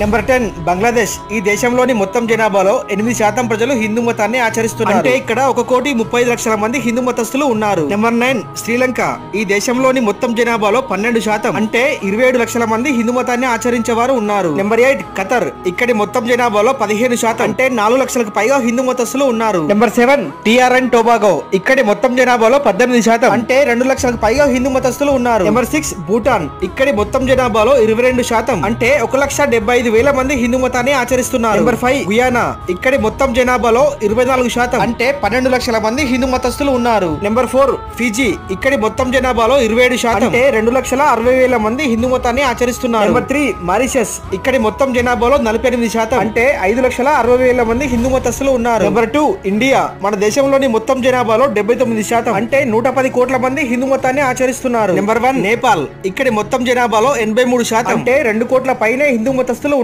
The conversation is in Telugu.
నెంబర్ 10 బంగ్లాదేశ్. ఈ దేశంలోని మొత్తం జనాభాలో 8% ప్రజలు హిందూ మతాన్ని ఆచరిస్తున్నారు. అంటే ఇక్కడ 1,35,00,000 మంది హిందూ మతస్థులు ఉన్నారు. నెంబర్ 9 శ్రీలంక. ఈ దేశంలోని మొత్తం జనాభాలో 12% అంటే 27 లక్షల మంది హిందూ మతాన్ని ఆచరించేవారు ఉన్నారు. నెంబర్ 8 ఖతర్. ఇక్కడి మొత్తం జనాభాలో 15% అంటే 4 లక్షలకు పైగా హిందూ మతస్థులు ఉన్నారు. నెంబర్ 7 టిఆర్ అండ్ టొబాగో. ఇక్కడి మొత్తం జనాభాలో 18% అంటే 2 లక్షలకు పైగా హిందూ మతస్థులు ఉన్నారు. నెంబర్ 6 భూటాన్. ఇక్కడి మొత్తం జనాభాలో 22% అంటే 1,75,000 మంది హిందూ మతాన్ని ఆచరిస్తున్నారు. Number 5 Guyana. ఇక్కడి మొత్తం జనాభాలో 24% అంటే 12 లక్షల మంది హిందూ మతస్థులు ఉన్నారు. Number 4 Fiji. ఇక్కడి మొత్తం జనాభాలో 27% అంటే 2,60,000 మంది హిందూ మతాన్ని ఆచరిస్తున్నారు. Number 3 Mauritius. ఇక్కడి మొత్తం జనాభాలో 48% అంటే 5,60,000 మంది హిందూ మతస్థులు ఉన్నారు. Number 2 India. మన దేశంలోని మొత్తం జనాభాలో 79% అంటే 110 కోట్ల మంది హిందూ మతాన్ని ఆచరిస్తున్నారు. నెంబర్ 1 నేపాల్. ఇక్కడి మొత్తం జనాభాలో 83% అంటే 2 కోట్ల పైనే హిందూ మతస్థులు